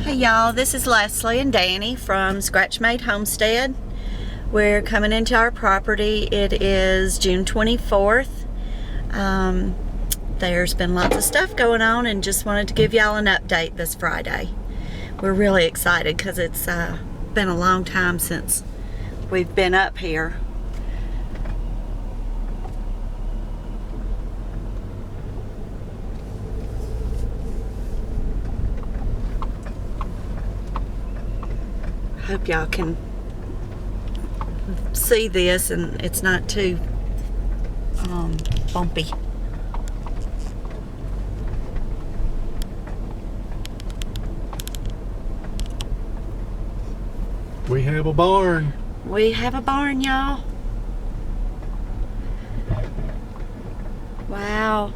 Hey y'all, this is Leslie and Danny from Scratch Made Homestead. We're coming into our property. It is June 24th. There's been lots of stuff going on and just wanted to give y'all an update this Friday. We're really excited because it's been a long time since we've been up here. Hope y'all can see this and it's not too bumpy. We have a barn. We have a barn, y'all. Wow.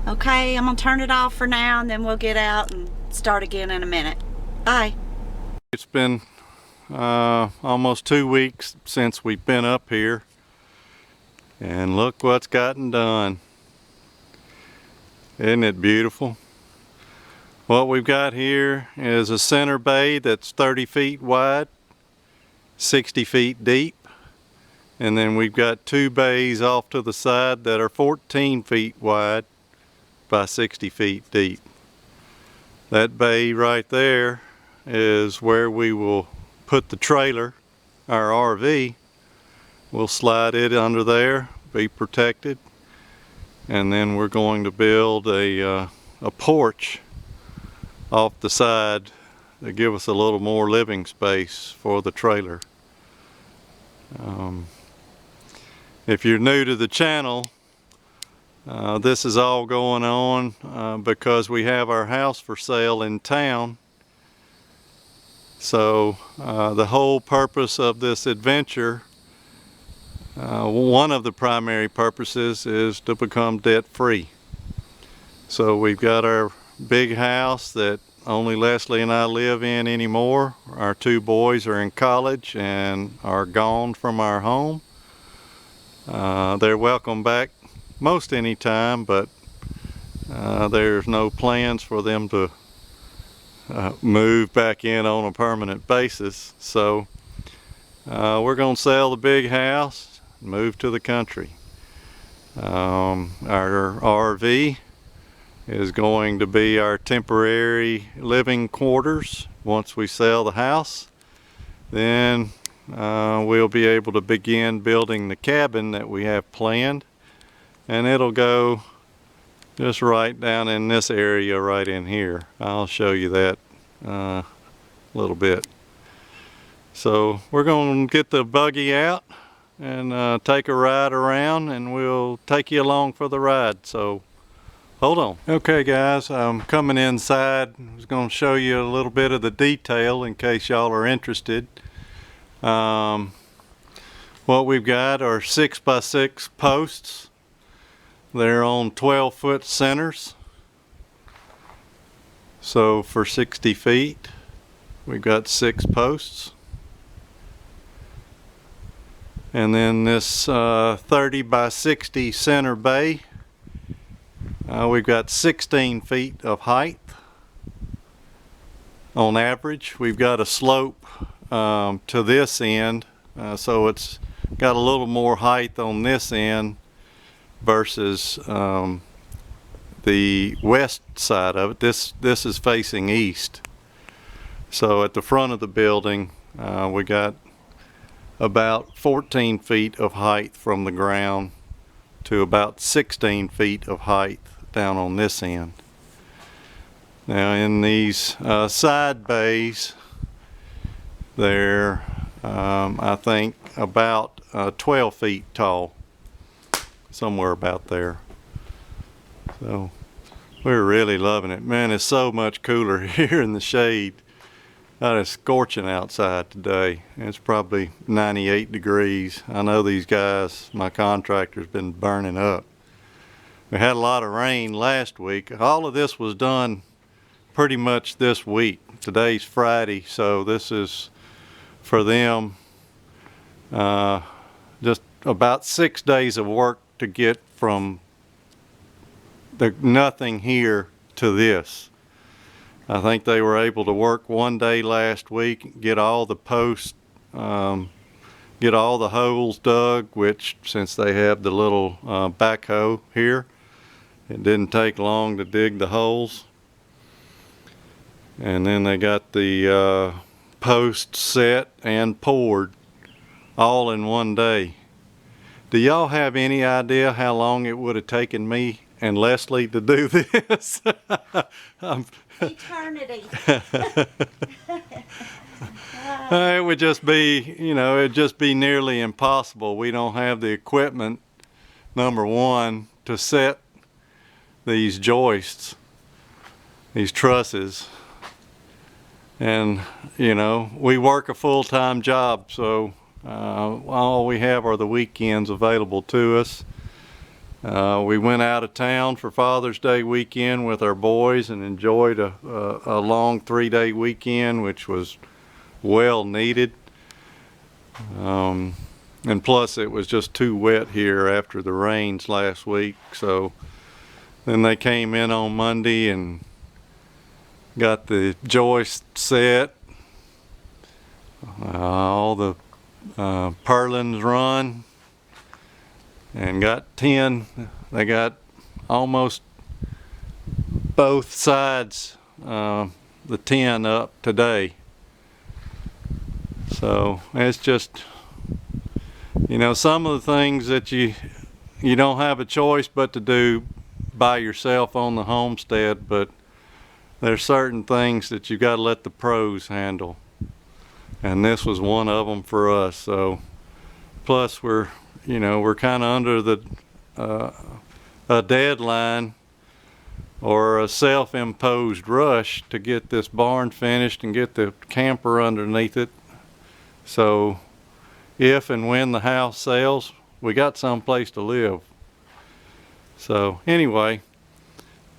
Okay, I'm gonna turn it off for now and then we'll get out and start again in a minute. Bye. It's been almost 2 weeks since we've been up here, and look what's gotten done. Isn't it beautiful? What we've got here is a center bay that's 30 feet wide, 60 feet deep, and then we've got 2 bays off to the side that are 14 feet wide by 60 feet deep. That bay right there is where we will put the trailer, our RV. We'll slide it under there, be protected, and then we're going to build a porch off the side to give us a little more living space for the trailer. If you're new to the channel, this is all going on because we have our house for sale in town. So the whole purpose of this adventure, one of the primary purposes, is to become debt-free. So we've got our big house that only Leslie and I live in anymore. Our 2 boys are in college and are gone from our home. They're welcome back most any time, but there's no plans for them to move back in on a permanent basis. So we're going to sell the big house and move to the country. Our RV is going to be our temporary living quarters. Once we sell the house, then we'll be able to begin building the cabin that we have planned, and it'll go just right down in this area right in here. I'll show you that a little bit. So we're going to get the buggy out and take a ride around, and we'll take you along for the ride. So hold on. Okay guys, I'm coming inside. I was going to show you a little bit of the detail in case y'all are interested. What we've got are 6x6 posts. They're on 12-foot centers. So for 60 feet, we've got 6 posts. And then this 30 by 60 center bay, we've got 16 feet of height on average. We've got a slope to this end, so it's got a little more height on this end versus the west side of it. This is facing east. So at the front of the building, we got about 14 feet of height from the ground to about 16 feet of height down on this end. Now in these side bays, they're I think about 12 feet tall, somewhere about there. So we're really loving it. Man, it's so much cooler here in the shade. It's scorching outside today. It's probably 98 degrees. I know these guys, my contractor's been burning up. We had a lot of rain last week. All of this was done pretty much this week. Today's Friday, so this is for them just about 6 days of work to get from the nothing here to this. I think they were able to work one day last week, get all the posts, get all the holes dug, which since they have the little backhoe here, it didn't take long to dig the holes. And then they got the posts set and poured all in one day. Do y'all have any idea how long it would have taken me and Leslie to do this? Eternity. It would just be, you know, it'd just be nearly impossible. We don't have the equipment, number one, to set these joists, these trusses. And, you know, we work a full-time job, so all we have are the weekends available to us. We went out of town for Father's Day weekend with our boys and enjoyed a long 3-day weekend, which was well needed. And plus it was just too wet here after the rains last week. So then they came in on Monday and got the joist set, all the purlins run, and got 10. They got almost both sides the 10 up today. So it's just, you know, some of the things that you don't have a choice but to do by yourself on the homestead, but there's certain things that you got to let the pros handle, and this was one of them for us. So plus we're kind of under the a deadline or a self-imposed rush to get this barn finished and get the camper underneath it. So if and when the house sells, we got someplace to live. So anyway,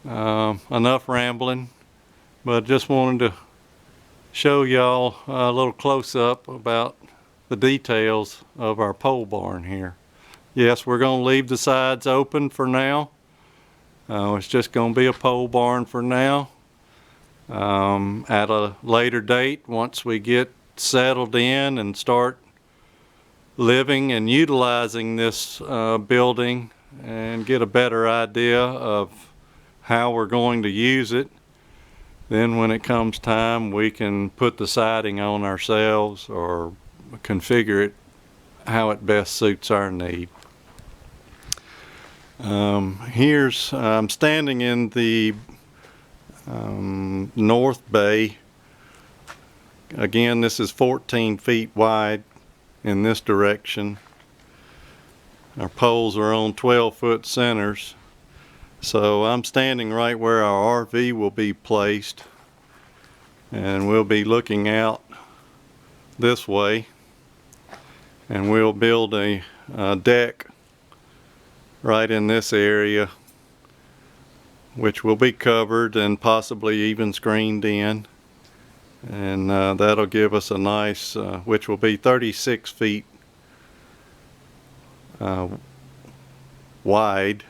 enough rambling, but just wanted to show y'all a little close-up about the details of our pole barn here. Yes, we're going to leave the sides open for now. It's just going to be a pole barn for now. At a later date, once we get settled in and start living and utilizing this building and get a better idea of how we're going to use it, then when it comes time we can put the siding on ourselves or configure it how it best suits our need. I'm standing in the north bay. Again, this is 14 feet wide in this direction. Our poles are on 12-foot centers. So I'm standing right where our RV will be placed, and we'll be looking out this way, and we'll build a deck right in this area, which will be covered and possibly even screened in, and that'll give us a nice which will be 36 feet wide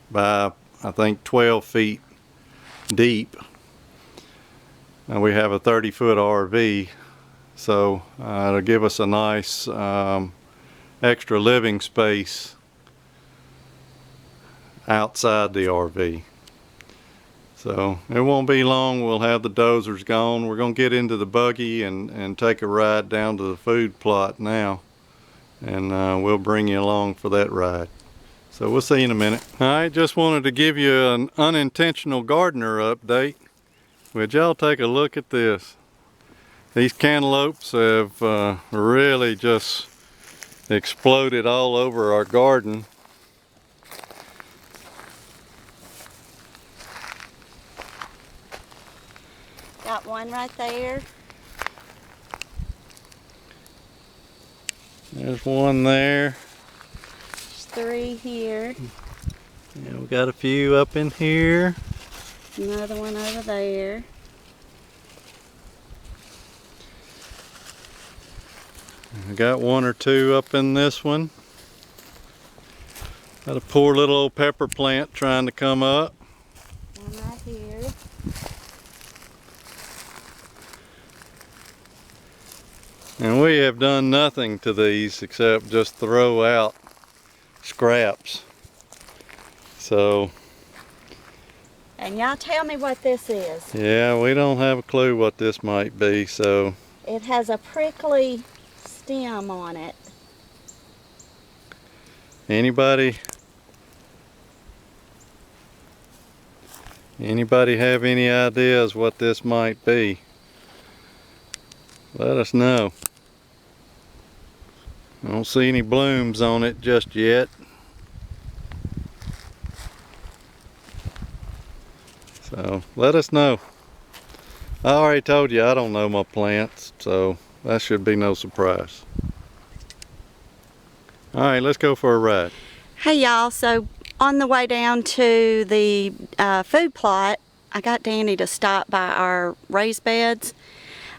by I think 12 feet deep. And we have a 30-foot RV, so it'll give us a nice extra living space outside the RV. So it won't be long, we'll have the dozers gone. We're going to get into the buggy and take a ride down to the food plot now, and we'll bring you along for that ride. So we'll see you in a minute. I just wanted to give you an unintentional gardener update. Would y'all take a look at this? These cantaloupes have really just exploded all over our garden. Got one right there. There's one there. There's 3 here. Yeah, we got a few up in here. Another one over there. I got 1 or 2 up in this one. Got a poor little old pepper plant trying to come up. one right here. And we have done nothing to these except just throw out scraps. So, and y'all tell me what this is. yeah, we don't have a clue what this might be, so. It has a prickly stem on it. Anybody have any ideas what this might be? Let us know. I don't see any blooms on it just yet. So let us know. I already told you I don't know my plants, so that should be no surprise. All right, let's go for a ride. Hey y'all, so on the way down to the food plot, I got Danny to stop by our raised beds.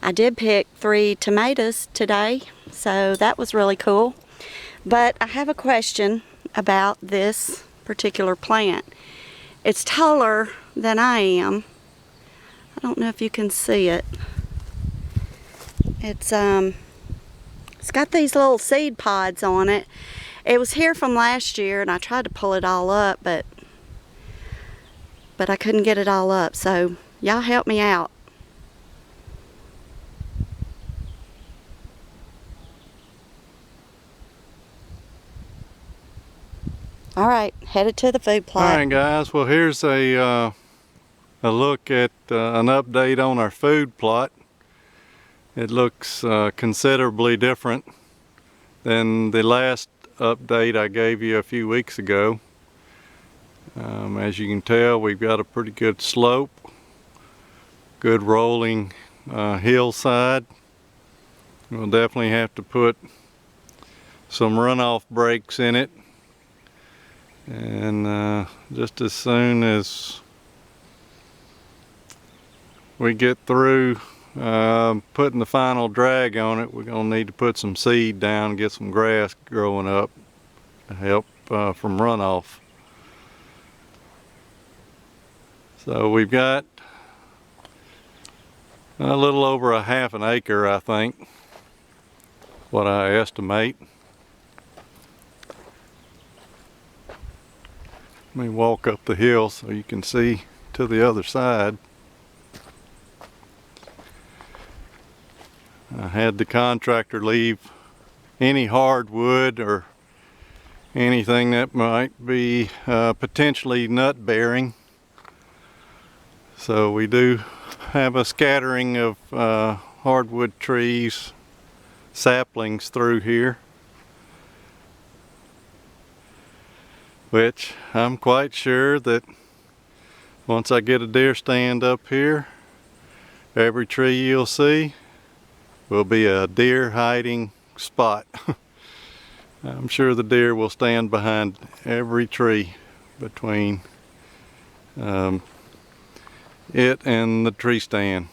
I did pick 3 tomatoes today, so that was really cool. But I have a question about this particular plant. It's taller than I am. I don't know if you can see it. It's got these little seed pods on it. It was here from last year and I tried to pull it all up, but I couldn't get it all up, so y'all help me out. All right, headed to the food plot. All right, guys. Well, here's a look at an update on our food plot. It looks considerably different than the last update I gave you a few weeks ago. As you can tell, we've got a pretty good slope, good rolling hillside. We'll definitely have to put some runoff breaks in it. And just as soon as we get through putting the final drag on it, we're going to need to put some seed down and get some grass growing up to help from runoff. So we've got a little over a half an acre, I think, what I estimate. Let me walk up the hill so you can see to the other side. I had the contractor leave any hardwood or anything that might be potentially nut bearing. So we do have a scattering of hardwood trees, saplings through here, which I'm quite sure that once I get a deer stand up here, every tree you'll see will be a deer hiding spot. I'm sure the deer will stand behind every tree between it and the tree stand.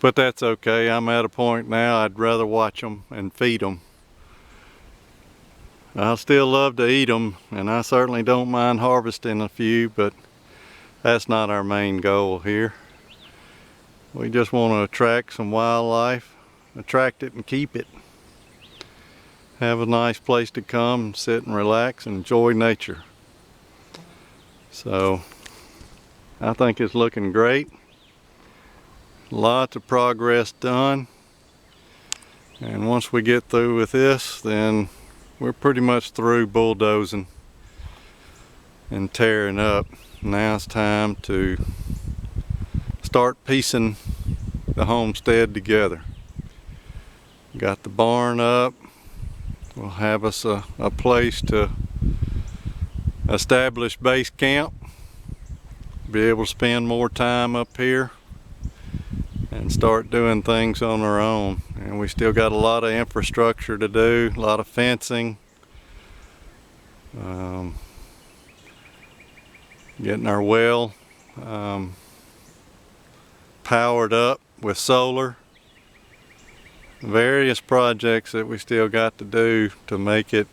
But that's okay. I'm at a point now I'd rather watch them and feed them. I still love to eat them, and I certainly don't mind harvesting a few, but that's not our main goal here. We just want to attract some wildlife, attract it and keep it. Have a nice place to come, sit and relax and enjoy nature. So I think it's looking great. Lots of progress done. And once we get through with this, then we're pretty much through bulldozing and tearing up. Now it's time to start piecing the homestead together. Got the barn up. We'll have us a place to establish base camp. Be able to spend more time up here and start doing things on our own. And we still got a lot of infrastructure to do, a lot of fencing, getting our well powered up with solar. Various projects that we still got to do to make it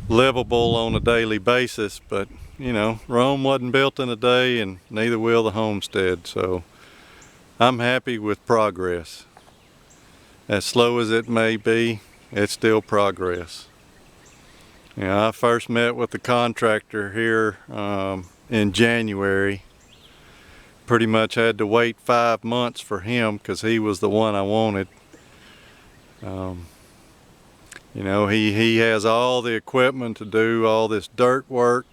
livable on a daily basis, but you know, Rome wasn't built in a day, and neither will the Homestead. So I'm happy with progress. As slow as it may be, it's still progress. You know, I first met with the contractor here in January. Pretty much had to wait 5 months for him because he was the one I wanted. You know, he has all the equipment to do all this dirt work,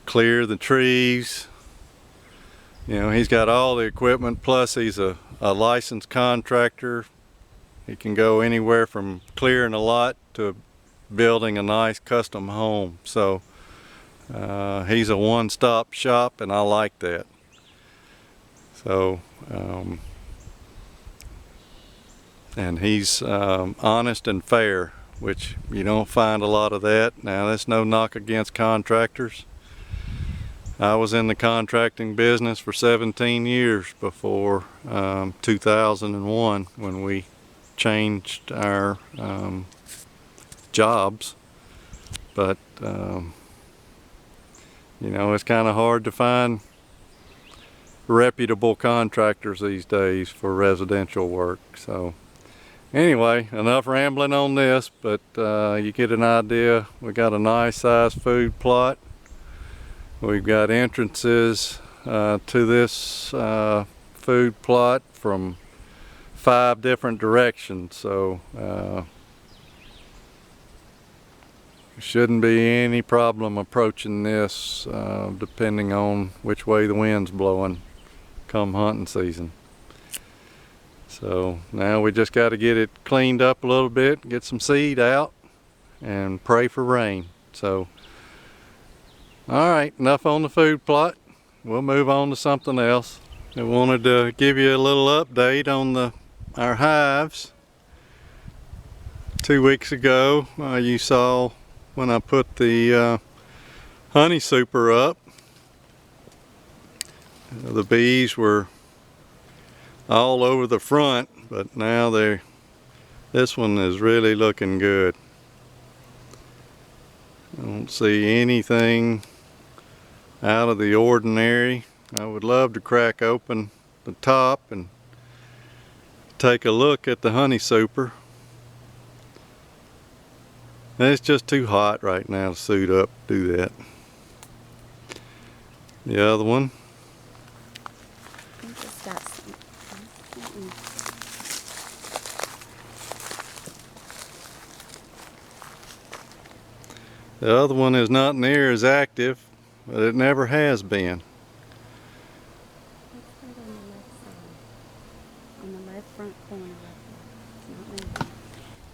clear the trees. You know, he's got all the equipment, plus he's a licensed contractor. He can go anywhere from clearing a lot to building a nice custom home. So he's a one-stop shop, and I like that. So and he's honest and fair, which you don't find a lot of that. Now, that's no knock against contractors. I was in the contracting business for 17 years before 2001 when we changed our jobs. But you know, it's kind of hard to find reputable contractors these days for residential work. So anyway, enough rambling on this, but you get an idea. We got a nice sized food plot. We've got entrances to this food plot from 5 different directions, so shouldn't be any problem approaching this depending on which way the wind's blowing come hunting season. So now we just got to get it cleaned up a little bit, get some seed out, and pray for rain. So all right, enough on the food plot. We'll move on to something else. I wanted to give you a little update on our hives. 2 weeks ago, you saw when I put the honey super up, the bees were all over the front, but now this one is really looking good. I don't see anything out of the ordinary. I would love to crack open the top and take a look at the honey super. It's just too hot right now to suit up to do that. The other one. The other one is not near as active, but it never has been. On the left front corner.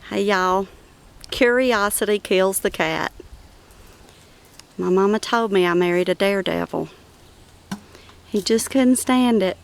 Hey y'all, curiosity kills the cat. My mama told me I married a daredevil. He just couldn't stand it.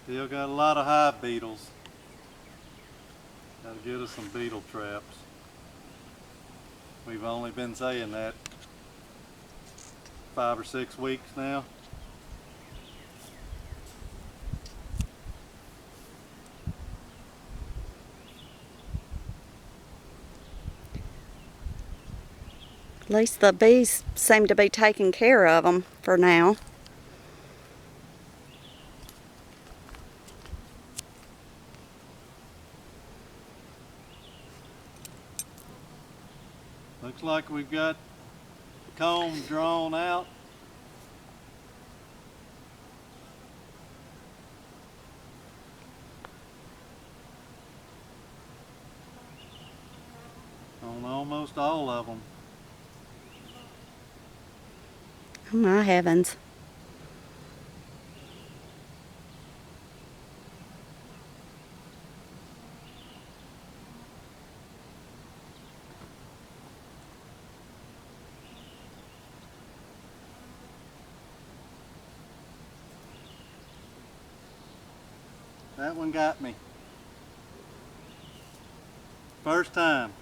Still got a lot of hive beetles. Got to get us some beetle traps. We've only been saying that 5 or 6 weeks now. At least the bees seem to be taking care of them for now. Looks like we've got the comb drawn out. On almost all of them. Oh my heavens. That one got me. First time.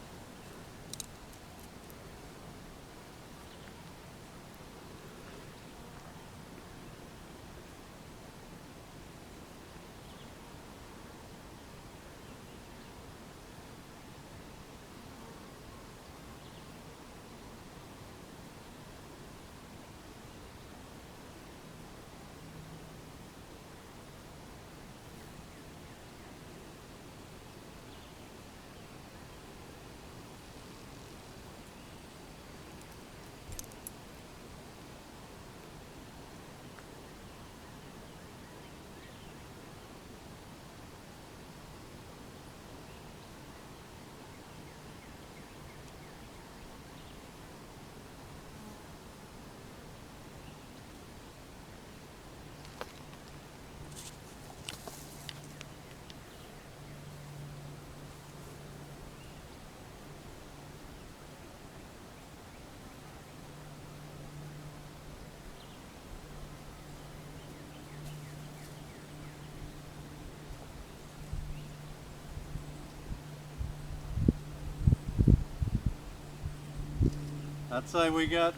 I'd say we got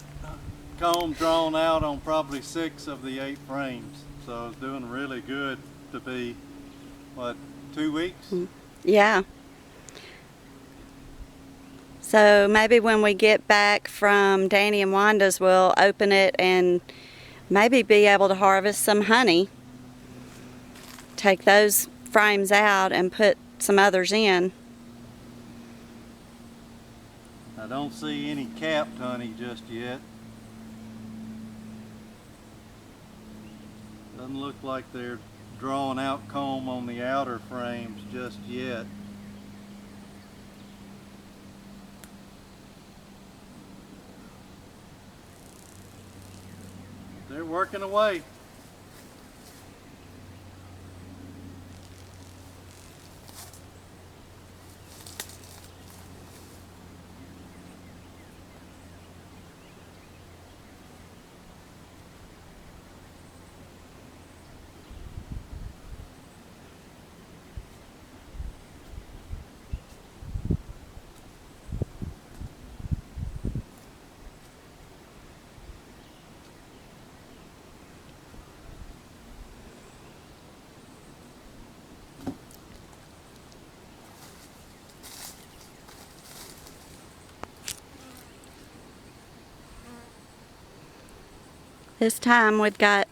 comb drawn out on probably 6 of the 8 frames. So it's doing really good to be, what, 2 weeks? Yeah. So maybe when we get back from Danny and Wanda's, we'll open it and maybe be able to harvest some honey. Take those frames out and put some others in. I don't see any capped honey just yet. Doesn't look like they're drawing out comb on the outer frames just yet. They're working away. This time we've got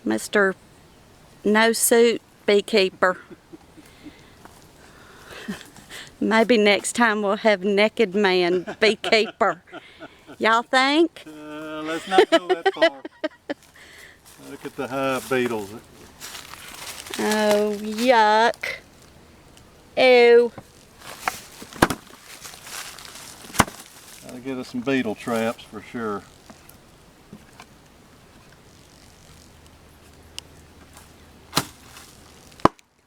Mr. No Suit Beekeeper. Maybe next time we'll have Naked Man Beekeeper. Y'all think? Let's not go that far. Look at the hive beetles. Oh, yuck. Ew. Gotta get us some beetle traps for sure.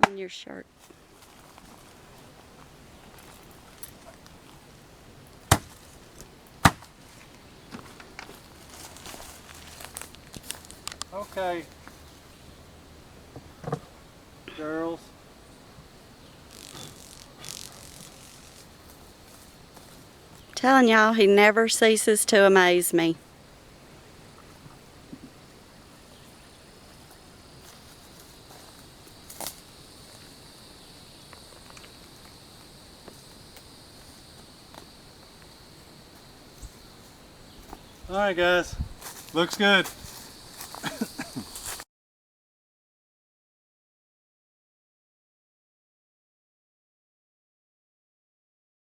On your shirt. Okay, girls. Telling y'all, he never ceases to amaze me. All right, guys. Looks good.